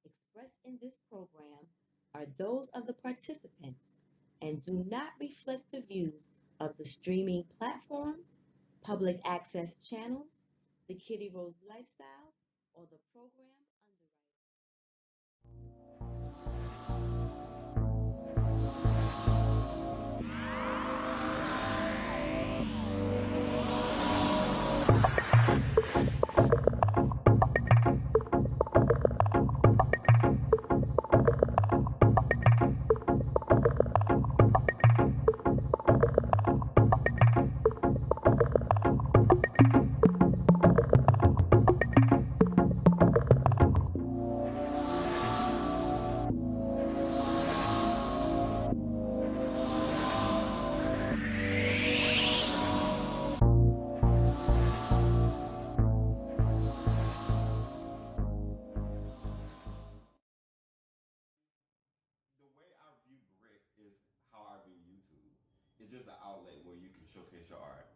expressed in this program are those of the participants and do not reflect the views of the streaming platforms, public access channels, the Kitty Rose lifestyle, or the program underwriter. The way I view Brick is how I view YouTube. It's just an outlet where you can showcase your art.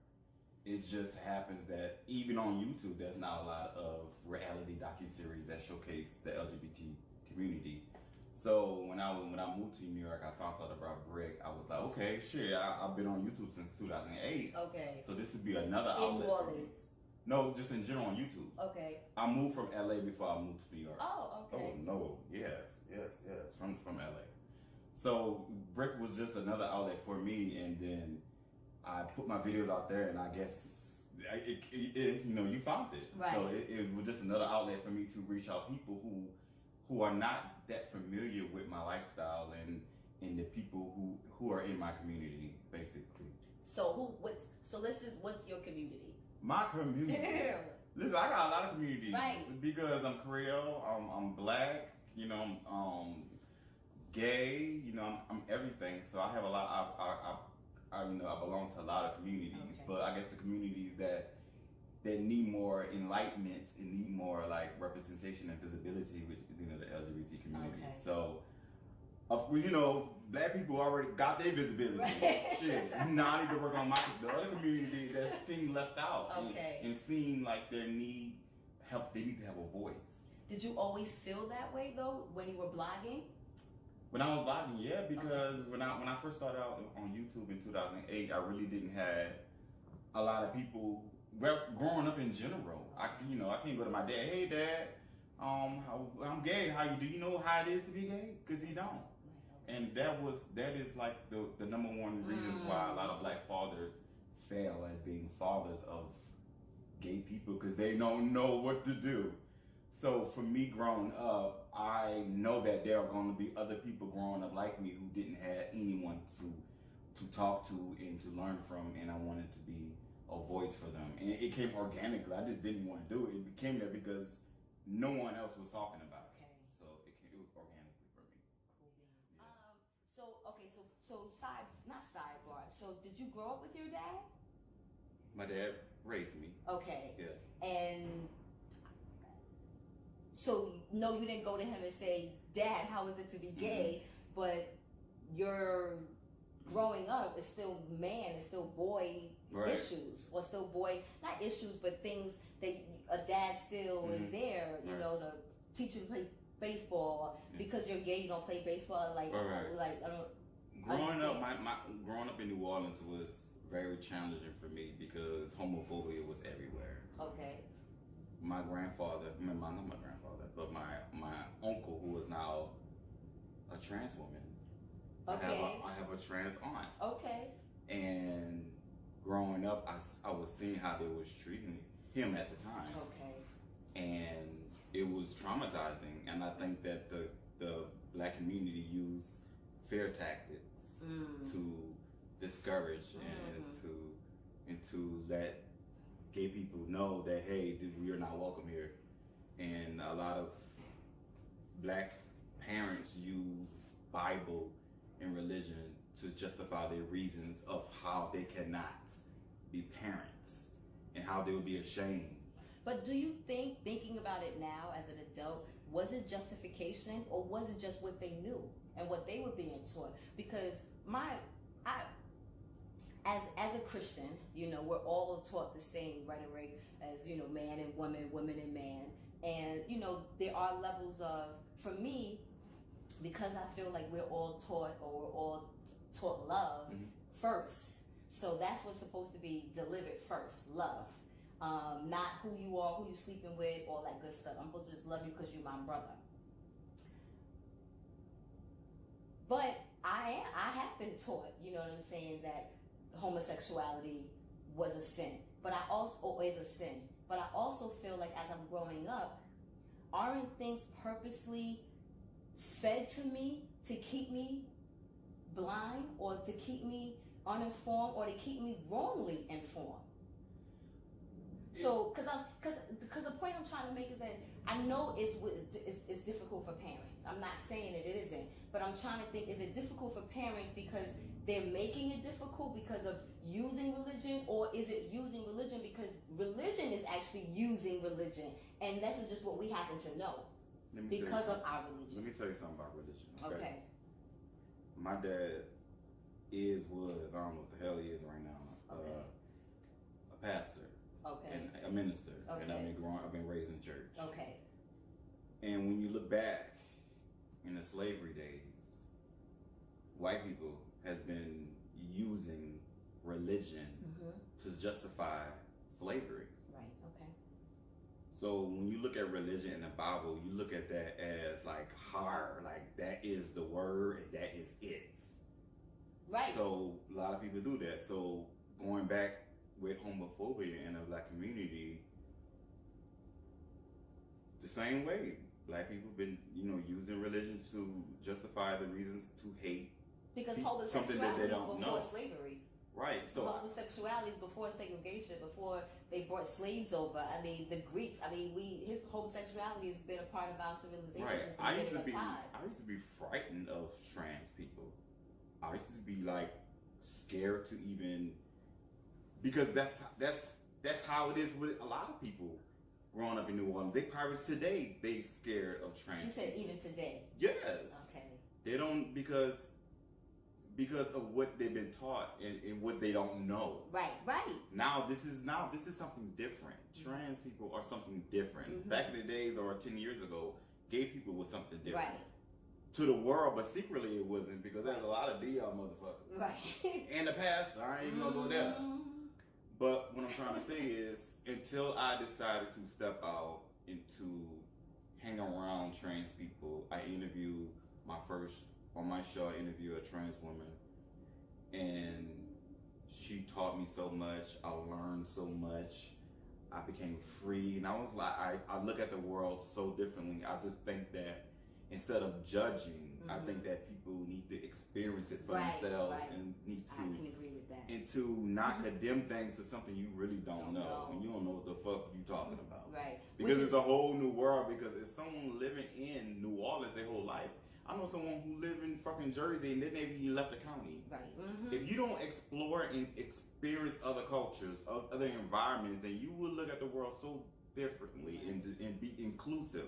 It just happens that even on YouTube, there's not a lot of reality docuseries that showcase the LGBT community. So when I moved to New York, I found out about Brick. I was like, okay, shit, I've been on YouTube since 2008. Okay. So this would be another In outlet. New Orleans. No, just in general on YouTube. Okay. I moved from LA before I moved to New York. Oh, okay. Oh no, yes, from LA. So Brick was just another outlet for me, and then I put my videos out there, and I guess you found it. Right. So it was just another outlet for me to reach out people who are not that familiar with my lifestyle and the people who are in my community, basically. So what's your community? My community. Listen, I got a lot of communities. Right. Because I'm Creole, I'm black, I'm gay, I'm everything. So I have a lot. I belong to a lot of communities, Okay. but I guess the communities that need more enlightenment and need more like representation and visibility, which is the LGBT community. Okay. So, black people already got their visibility. Right. Shit. Now I need to work on the other community that seem left out. Okay. And seem like they need to have a voice. Did you always feel that way though when you were blogging? When I was blogging, yeah, because when I first started out on YouTube in 2008, I really didn't have a lot of people. Well, growing up in general, I can't go to my dad. Hey, Dad, I'm gay. Do you know how it is to be gay? Because he don't. And that is like the number one reasons why a lot of black fathers fail as being fathers of gay people, because they don't know what to do. So for me growing up, I know that there are going to be other people growing up like me who didn't have anyone to talk to and to learn from, and I wanted to be a voice for them. And it came organically. I just didn't want to do it. It became there because no one else was talking about it. Okay. So it was organically for me. Cool beans. Yeah. So not sidebar. So did you grow up with your dad? My dad raised me. Okay. Yeah. And so no, you didn't go to him and say, Dad, how is it to be gay? But your growing up is still it's still boy Right. issues, or still boy, not issues, but things that a dad still is there, Right. to teach you to play baseball. Because you're gay, you don't play baseball. Like I don't. Growing up, growing up in New Orleans was very challenging for me because homophobia was everywhere. Okay. My grandfather, not my grandfather, but my uncle, who is now a trans woman. Okay. I have a trans aunt. Okay. And growing up, I was seeing how they was treating him at the time. Okay. And it was traumatizing. And I think that the black community used fear tactics to discourage and to let gay people know that, hey, we are not welcome here. And a lot of black parents use Bible and religion to justify their reasons of how they cannot be parents and how they would be ashamed. But do you think, thinking about it now as an adult, was it justification or was it just what they knew and what they were being taught? Because as a Christian, we're all taught the same rhetoric as, man and woman, woman and man. And, there are levels of, for me, because I feel like we're all taught, or we're all taught love first. So that's what's supposed to be delivered first, love. Not who you are, who you sleeping with, all that good stuff. I'm supposed to just love you because you're my brother. But I have been taught, you know what I'm saying, that homosexuality was a sin. But I also, or is a sin. But I also feel like as I'm growing up, aren't things purposely fed to me to keep me blind, or to keep me uninformed, or to keep me wrongly informed? So, because the point I'm trying to make is that I know it's difficult for parents. I'm not saying that it isn't, but I'm trying to think: is it difficult for parents because they're making it difficult because of using religion, or is it using religion because religion is actually using religion, and this is just what we happen to know because of our religion? Let me tell you something about religion. Okay. My dad was, I don't know what the hell he is right now, a pastor. Okay. And a minister. Okay. And I've been raised in church. Okay. And when you look back in the slavery days, white people has been using religion to justify slavery. Right. Okay. So when you look at religion in the Bible, you look at that as like hard, like that is the word and that is it. Right. So a lot of people do that. So going back with homophobia in the black community, the same way black people been, using religion to justify the reasons to hate. Because something that homosexuality they is don't before know. slavery. Right. So homosexuality is before segregation, before they brought slaves over. I mean, the Greeks. I mean, his homosexuality has been a part of our civilization right. since the I used beginning of time. I used to be frightened of trans people. I used to be like scared to even, because that's how it is with a lot of people growing up in New Orleans. They pirates today. They scared of trans. You said even today. Yes. Okay. They don't, because of what they've been taught and what they don't know. Right. Now this is something different. Trans people are something different. Back in the days, or 10 years ago, gay people was something different. Right. To the world, but secretly it wasn't, because there's a lot of DL motherfuckers. Right. And the pastor, I ain't even gonna go there. But what I'm trying to say is, until I decided to step out into hang around trans people, I interviewed on my show, I interviewed a trans woman, and she taught me so much. I learned so much. I became free, and I was like, I look at the world so differently. I just think that instead of judging, I think that people need to experience it for themselves and need to. I can agree with that. And to not condemn things to something you really don't know, and you don't know what the fuck you talking about. Right. Because it's a whole new world. Because if someone living in New Orleans their whole life, I know someone who live in fucking Jersey and they never even left the county. Right. If you don't explore and experience other cultures, other environments, then you will look at the world so differently and be inclusive.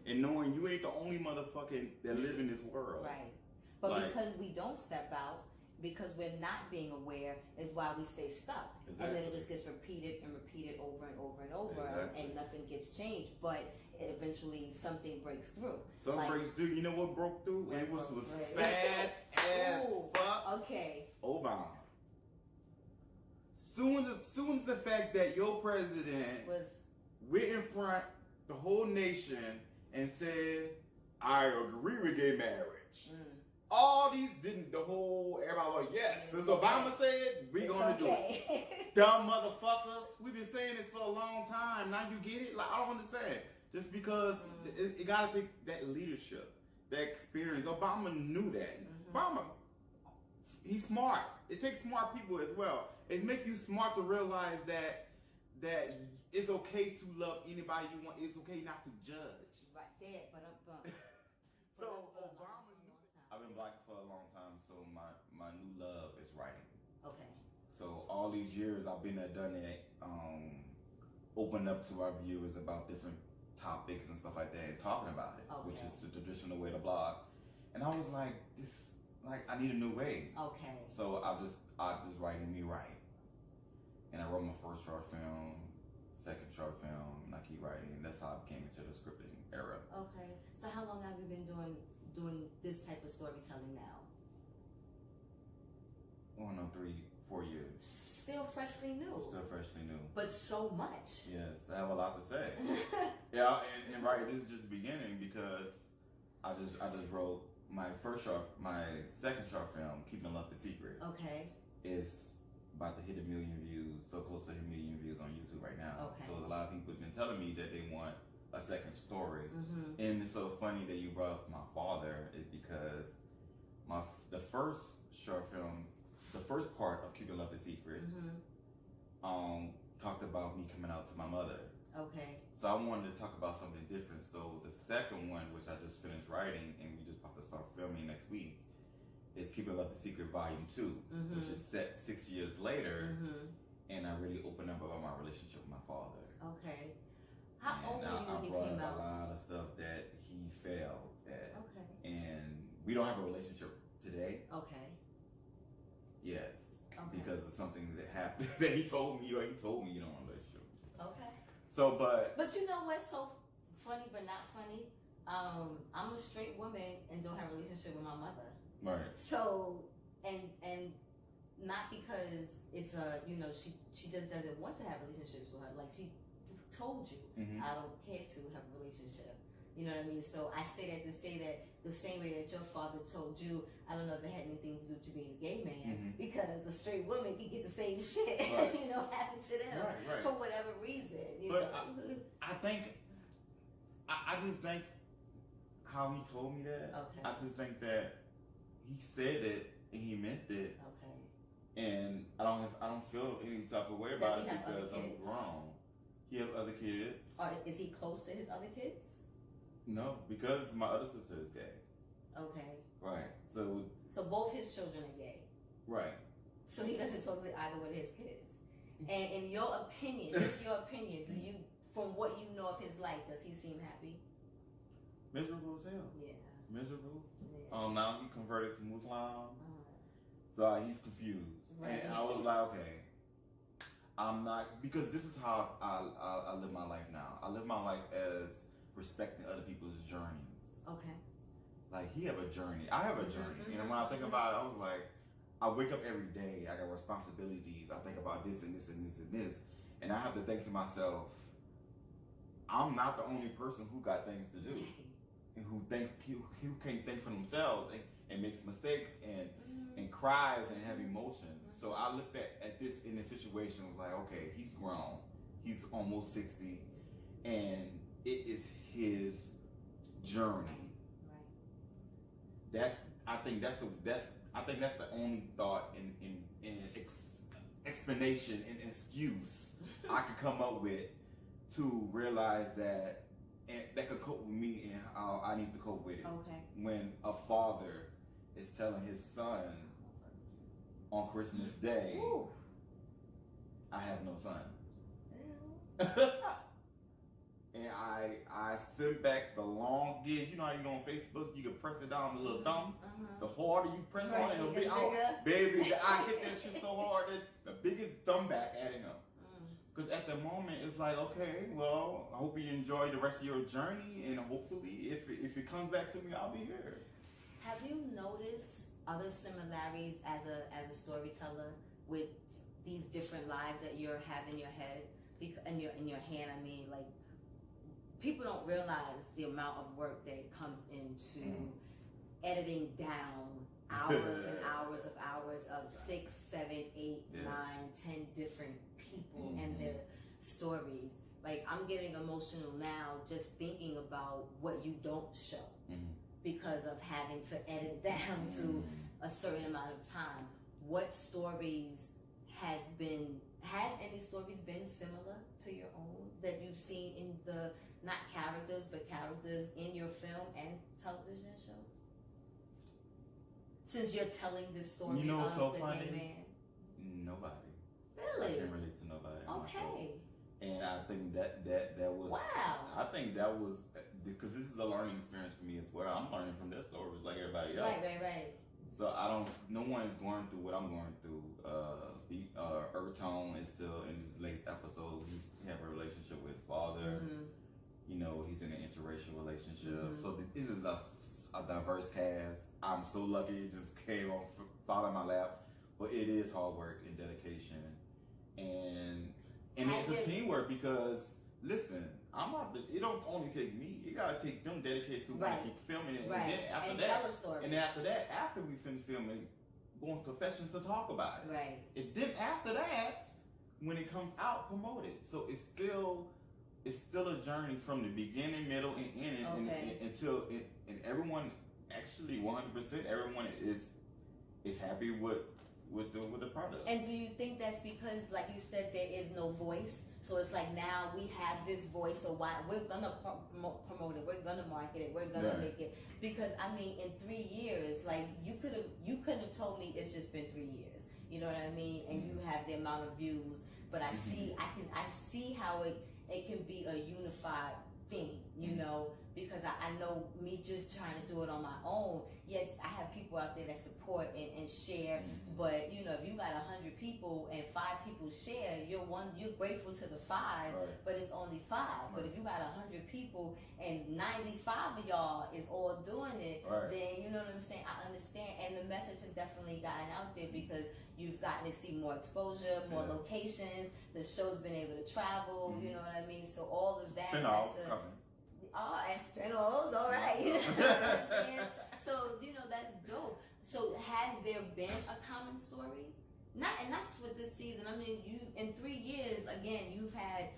And knowing you ain't the only motherfucker that live in this world. Right. But because we don't step out, because we're not being aware, is why we stay stuck. Exactly. And then it just gets repeated and repeated over and over and over, and nothing gets changed. But eventually something breaks through. Something breaks through. You know what broke through? It was fat ass fuck. Okay. Obama. Soon as the fact that your president went in front the whole nation and said, I agree with gay marriage. All these everybody was like, yes, as Obama said, we gonna do it. Dumb motherfuckers. We've been saying this for a long time. Now you get it? Like, I don't understand. Just because it gotta take that leadership, that experience. Obama knew that. Obama, he's smart. It takes smart people as well. It makes you smart to realize that it's okay to love anybody you want. It's okay not to judge. Right there, but so Obama knew that. I've been black for a long time, so my new love is writing. Okay. So all these years I've been there, done that, open up to our viewers about different topics and stuff like that, and talking about it, which is the traditional way to blog. And I was like, I need a new way. Okay. So I just writing me write. And I wrote my first short film, second short film, and I keep writing, and that's how I came into the scripting era. long have you been doing this type of storytelling now? Oh no, 3-4 years. Still freshly new. Still freshly new. But so much. Yes, I have a lot to say. Yeah, and right, this is just the beginning because I just wrote my second short film, Keeping Love the Secret. Okay. Is about to hit 1 million views, so close to 1 million views on YouTube right now. Okay. So a lot of people have been telling me that they want a second story. Mm-hmm. And it's so funny that you brought up my father, is because the first short film, the first part of Keeping Love the Secret, talked about me coming out to my mother. Okay. So I wanted to talk about something different. So the second one, which I just finished writing and we just about to start filming next week, is Keeping Love the Secret Volume 2, which is set 6 years later, and I really open up about my relationship with my father. Okay. How old were you when you came out? I brought up a lot of stuff that he failed at. Okay. And we don't have a relationship today. Okay. Yes. Okay. Because of something that happened that he told me, or he told me you don't want a relationship. Okay. So, but you know what's so funny but not funny? I'm a straight woman and don't have a relationship with my mother. Right. So, and not because it's she just doesn't want to have relationships with her. Like she told you, I don't care to have a relationship. You know what I mean? So I say that to say that the same way that your father told you, I don't know if that had anything to do with you being a gay man, because a straight woman can get the same shit, right. happen to them for whatever reason. I think, I just think how he told me that. Okay. I just think that he said it and he meant it. Okay. And I don't feel any type of way about it because I'm grown. He have other kids. Or is he close to his other kids? No, because my other sister is gay. Okay. Right. So both his children are gay. Right. So he doesn't talk to either one of his kids. And in your opinion, just your opinion, do you, from what you know of his life, does he seem happy? Miserable as hell. Yeah. Miserable. Yeah. Now he converted to Muslim. So he's confused. Right. And I was like, okay, I'm not, because this is how I live my life now. I live my life as respecting other people's journeys. Okay. Like, he have a journey. I have a journey. And when I think about it, I was like, I wake up every day. I got responsibilities. I think about this and this and this and this. And I have to think to myself, I'm not the only person who got things to do. And who can't think for themselves and makes mistakes and cries and have emotions. So I looked at this in this situation, was like, okay, he's grown. He's almost 60. And it is his journey. Right. I think that's the only thought and explanation and excuse I could come up with to realize that, and that could cope with me and how I need to cope with it. Okay. When a father is telling his son on Christmas Day, Ooh. I have no son. And I sent back the long gig. You know how you go on Facebook, you can press it down, the little thumb. The harder you press on it, it'll be out. Baby, I hit that shit so hard that the biggest thumb back adding up. Because at the moment, it's like, okay, well, I hope you enjoy the rest of your journey, and hopefully, if it comes back to me, I'll be here. Have you noticed other similarities as a storyteller with these different lives that you have in your head, in your hand? I mean, like, people don't realize the amount of work that comes into editing down hours and hours of 6, 7, 8, 9, 10 different people and their stories. Like, I'm getting emotional now just thinking about what you don't show because of having to edit down to a certain amount of time. What stories has any stories been similar to your own that you've seen in the, not characters, but characters in your film and television shows? Since you're telling this story of the gay man. Nobody. Really? I can't relate to nobody. Okay. And I think that was. Wow. I think that was because this is a learning experience for me as well. I'm learning from their stories like everybody else. Right. So no one's going through what I'm going through. Ertone is still in his latest episode. He have a relationship with his father. You know, he's in an interracial interracial relationship. So this is a diverse cast. I'm so lucky it just came on, fall in my lap. But it is hard work and dedication, and it's a teamwork because listen, it don't only take me. It gotta take them dedicated to keep filming it, and then after that, tell a story. And after that, after we finish filming, go on confessions to talk about it. Right. And then after that, when it comes out, promote it. So it's still a journey from the beginning, middle, and end, until everyone actually 100%. Everyone is happy with the product. And do you think that's because, like you said, there is no voice? So it's like now we have this voice, so why we're gonna promote it, we're gonna market it, we're gonna make it. Because I mean, in 3 years, like you couldn't have told me it's just been 3 years. You know what I mean? And you have the amount of views, but I see how it can be a unified thing, you know, because I know me just trying to do it on my own. Yes, I have people out there that support and share, but you know, if you got 100 people and 5 people share, you're grateful to the 5, but it's only 5. But if you got 100 people and 95 of y'all is all doing it, then you know what I'm saying? I understand, and the message has definitely gotten out there because you've gotten to see more exposure, more locations. The show's been able to travel. You know what I mean? So all of that. Spin-offs coming. Oh, and spin-offs, all right. So, you know, that's dope. So has there been a common story? Not just with this season. I mean, you in 3 years, again, you've had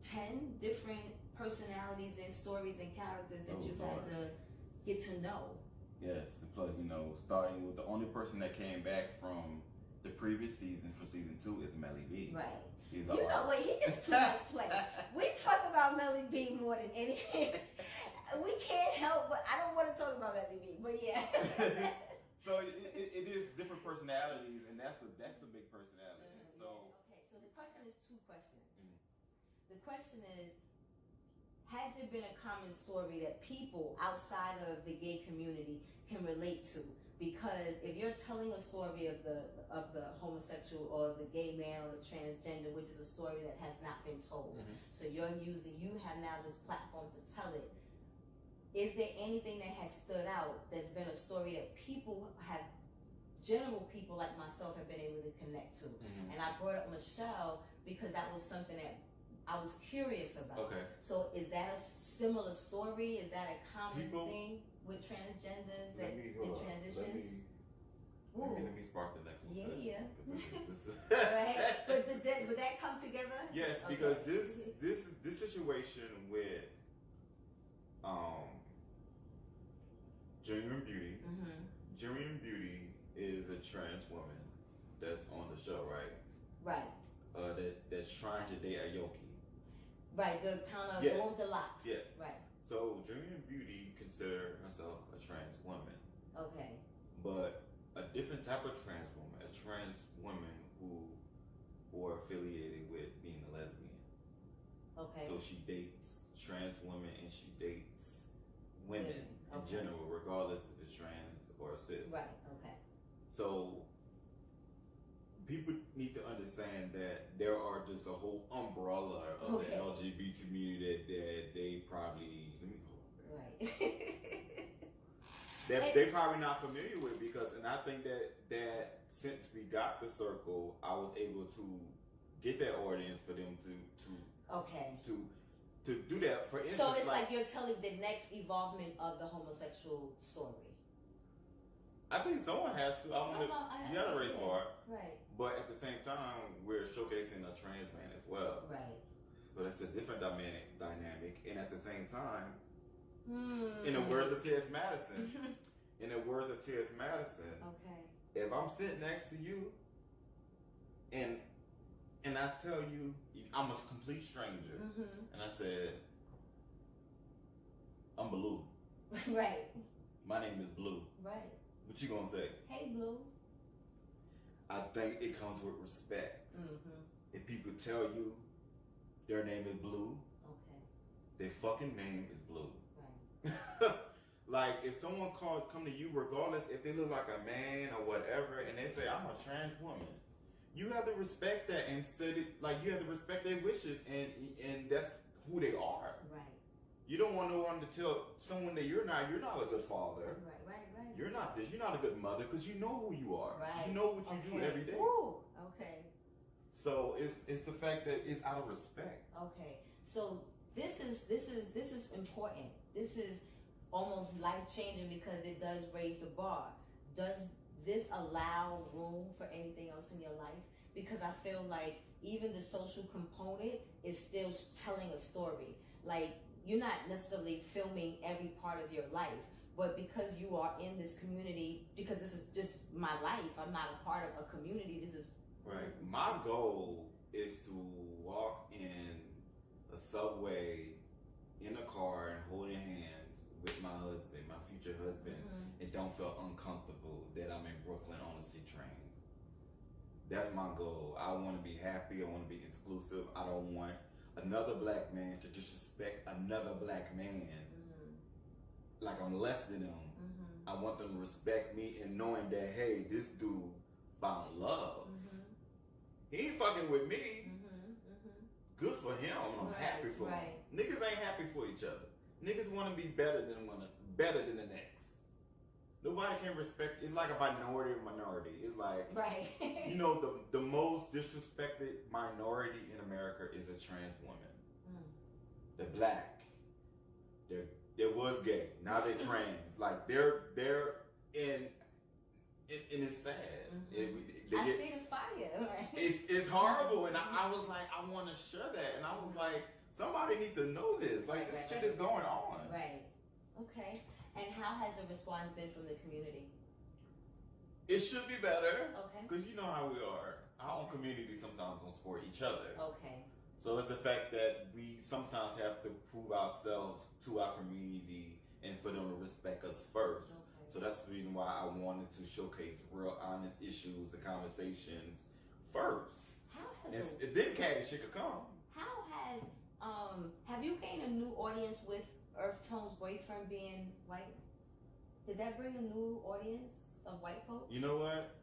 10 different personalities and stories and characters that you've had to get to know. Yes, and plus, you know, starting with the only person that came back from the previous season for season 2 is Melli B. Right. You know what? He gets too much play. We talk about Melli B more than anything. We can't help, but I don't want to talk about Melli B. But yeah. So it is different personalities, and that's a big personality. So okay. So the question is 2 questions. The question is, has there been a common story that people outside of the gay community can relate to? Because if you're telling a story of the homosexual or the gay man or the transgender, which is a story that has not been told, so you have now this platform to tell it. Is there anything that has stood out that's been a story that general people like myself have been able to connect to? And I brought up Michelle because that was something that I was curious about. Okay. So is that a similar story? Is that a common thing with transgenders in transitions? Let me spark the next one. Yeah. Right. But would that come together? Yes, because this situation with Genuine Beauty. Genuine Beauty is a trans woman that's on the show, right? Right. That's trying to date a Yoki. Right, the kind of Goldilocks. Yes. Right. So Genuine Beauty considers herself a trans woman. Okay. But a different type of trans woman, a trans woman who are affiliated with being a lesbian. Okay. So she dates trans women and she dates women in general, regardless if it's trans or cis. Right, okay. So people need to understand that there are just a whole umbrella of the LGBT community that they probably they're probably not familiar with and I think that since we got the circle, I was able to get that audience for them to do that. For instance, so it's like you're telling the next evolvement of the homosexual story. I think someone has to. You gotta raise the bar. Right. But at the same time, we're showcasing a trans man as well. Right. But it's a different dynamic. And at the same time, in the words of T.S. Madison, if I'm sitting next to you and I tell you I'm a complete stranger, and I said, I'm Blue. Right. My name is Blue. Right. What you gonna say? Hey, Blue. I think it comes with respect. If people tell you their name is Blue, their fucking name is Blue. Right. Like if someone come to you, regardless if they look like a man or whatever, and they say I'm a trans woman, you have to respect that and say it, like you have to respect their wishes, and that's who they are. Right. You don't want no one to tell someone that you're not a good father. Right. You're not this. You're not a good mother because you know who you are. Right. You know what you do every day. Woo. Okay. So it's the fact that it's out of respect. Okay. So this is important. This is almost life changing because it does raise the bar. Does this allow room for anything else in your life? Because I feel like even the social component is still telling a story. Like, you're not necessarily filming every part of your life, but because you are in this community, because this is just my life, I'm not a part of a community, this is... Right. My goal is to walk in a subway, in a car, and holding hands with my husband, my future husband, and don't feel uncomfortable that I'm in Brooklyn on a C train. That's my goal. I want to be happy. I want to be exclusive. I don't want another black man to disrespect another black man like I'm less than them. I want them to respect me and knowing that, hey, this dude found love. He ain't fucking with me. Good for him. I'm happy for him. Niggas ain't happy for each other. Niggas want to be better than the next. Nobody can respect. It's like a minority. It's like, you know, the most disrespected minority in America is a trans woman. They're black. They was gay. Now they're trans. Like they're in. It's sad. I see the fire. It's horrible, and I was like, I want to share that, and I was like, somebody need to know this. Like this shit is going on. Right. Okay. And how has the response been from the community? It should be better. Okay. Because you know how we are. Our own community sometimes don't support each other. Okay. So it's the fact that we sometimes have to prove ourselves to our community and for them to respect us first. Okay. So that's the reason why I wanted to showcase real honest issues and conversations first. And then Caddy shit could come. How has have you gained a new audience with Earth Tone's boyfriend being white? Did that bring a new audience of white folks? You know what?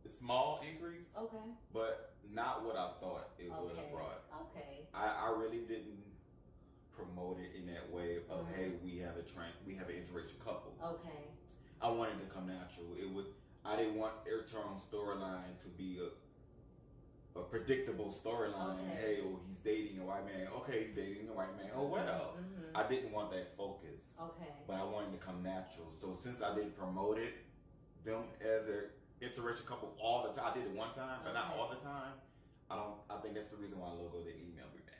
A small increase. Okay. But not what I thought it would have brought. Okay. I really didn't promote it in that way of hey, we have an interracial couple. Okay. I wanted to come natural. I didn't want Earth Tone's storyline to be a predictable storyline. Okay. Hey, he's dating a white man. Okay, he's dating a white man. Oh well. I didn't want that focus. Okay. But I wanted to come natural. So since I didn't promote it, them as an interracial couple all the time. I did it one time, but not all the time. I think that's the reason why Logo didn't email me back.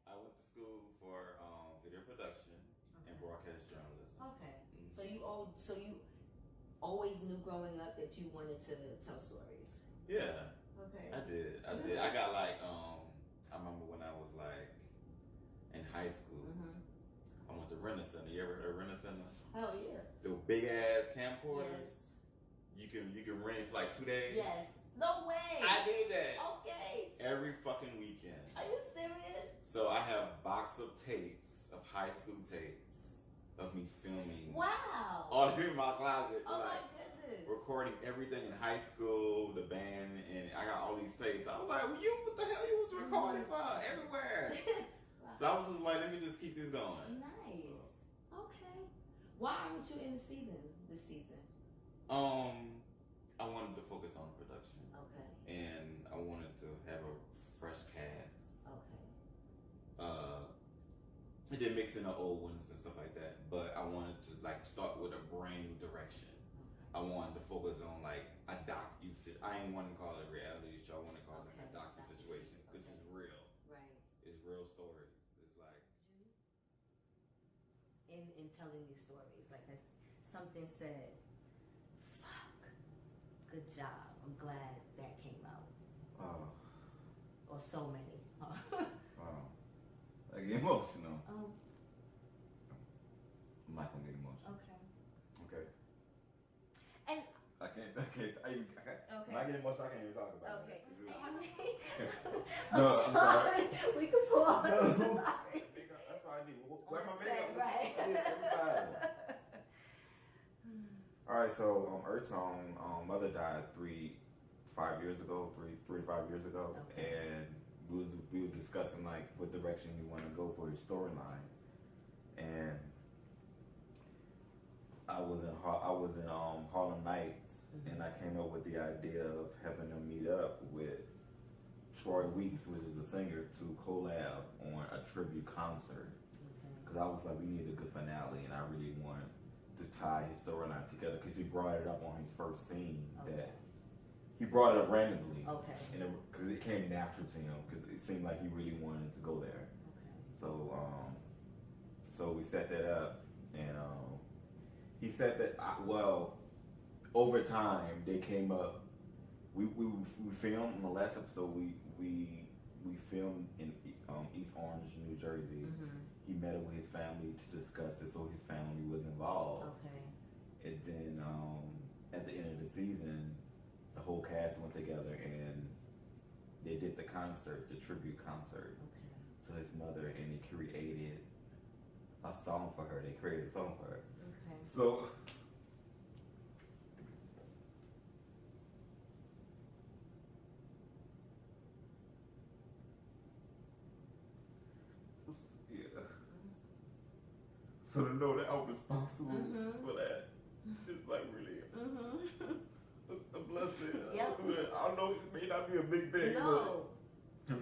I went to school for video production and broadcast journalism. Okay. So you always knew growing up that you wanted to tell stories. Yeah. Okay. I did. I got like I remember when I was like in high school. I went to Rent a Center. You ever heard of Rent a Center? Hell yeah. The big ass camcorders. Yes. You can rent it for like 2 days. Yes. No way. I did that. Okay. Every fucking weekend. Are you serious? So I have box of tapes of high school tapes of me filming. Wow. All in my closet. Oh like, my goodness. Recording everything in high school, the band, and I got all these tapes. I was like, well, what the hell you was recording for? Everywhere. Wow. So I was just like, let me just keep this going. Nice. So. Okay. Why aren't you in the season this season? I wanted to focus on production. Okay. And I wanted to have a fresh cast. Okay. It did mix in the old ones and stuff like that, but I wanted to like start with a brand new direction. I wanted to focus on like a docu. I ain't want to call it a reality show. I want to call it a docu situation because it's real. Right. It's real stories. It's like in telling these stories, like something said, "Fuck, good job. I'm glad that came out." Or so many. Wow. I get emotional. Oh. I'm not gonna get emotional. Okay. Okay. And I can't. okay. When I get emotional, I can't even talk about Okay. it. I'm sorry. We can pause. No. I'm sorry. That's why I need. Where my Set, makeup? right. I did everybody. All right. So Earth Tone, mother died 5 years ago, 3 to 5 years ago, Okay. and we were discussing like what direction he want to go for his storyline, and I was in Harlem Nights, and I came up with the idea of having them meet up with Troy Weeks, which is a singer, to collab on a tribute concert. Because I was like, we need a good finale, and I really want to tie his storyline together. Because he brought it up on his first scene. That he brought it up randomly. Okay. And because it came natural to him, because it seemed like he really wanted to go there. Okay. So we set that up, and he said that over time they came up. We filmed in the last episode. We filmed in East Orange, New Jersey. He met up with his family to discuss it, so his family was involved. Okay. And then at the end of the season, the whole cast went together and they did the concert, the tribute concert to his mother, and they created a song for her. They created a song for her. Okay. So so to know that I'm responsible for that is like really a blessing. Yep. I know it may not be a big thing, No. but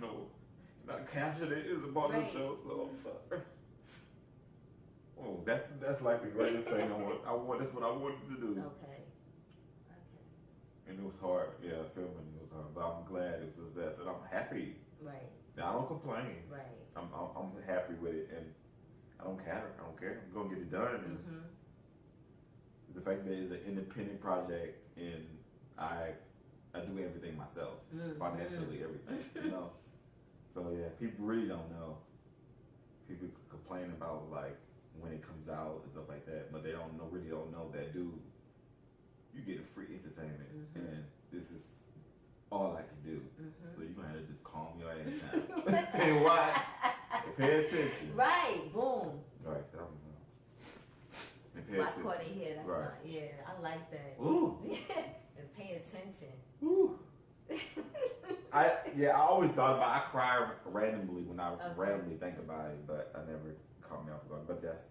not captured it is a part of the show, so I'm sorry. Oh, that's like the greatest thing I want. That's what I wanted to do. Okay. And it was hard. Yeah, filming it was hard, but I'm glad it was a success, and I'm happy. Right. I don't complain. Right. I'm happy with it, and I don't care. I'm gonna get it done. And the fact that it's an independent project, and I do everything myself, financially, everything. So yeah, people really don't know. People complain about like when it comes out and stuff like that, but they really don't know that, dude, you get a free entertainment, and this is all I can do. So you're gonna have to just calm your ass down and watch and pay attention. Right. Boom. Right. And pay I attention. caught it here. That's Right. not. Yeah, I like that. Ooh. And pay attention. Ooh. I always thought about. I cry randomly when I randomly think about it, but I never caught me off guard. But that's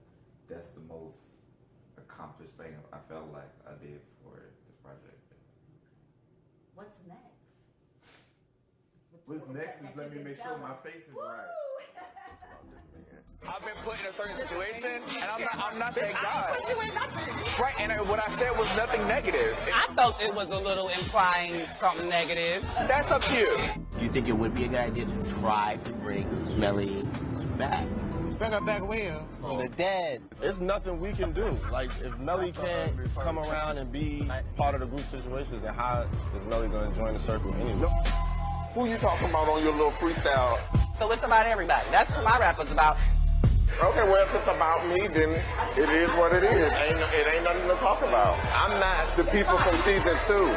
the most accomplished thing I felt like I did for this project. What's next? What's next is let me make sure my face is right. I've been put in a certain situation, and I'm not that guy. Right, and what I said was nothing negative. I felt it was a little implying something negative. That's up to you. Do you think it would be a good idea to try to bring Melli back? Bring her back where? From the dead. There's nothing we can do. Like, if Melli can't come around and be part of the group situation, then how is Melli going to join the circle anyway? Who you talking about on your little freestyle? So it's about everybody. That's what my rap was about. Okay, well, if it's about me, then it is what it is. It ain't nothing to talk about. I'm not the people from season 2.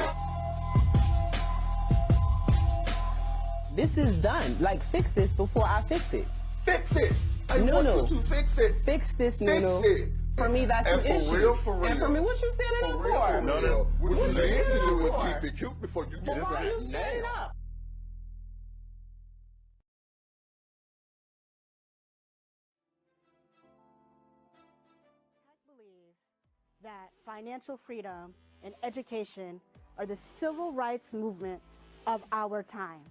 This is done. Like, fix this before I fix it. Fix it. I want you to fix it. Fix this, Nunu. Fix it. For me, that's and an for issue. Real, for real. And for me, what you standing up for? No. What you need to do is keep it cute before you get Why are you it standing up? Tech believes that financial freedom and education are the civil rights movement of our time.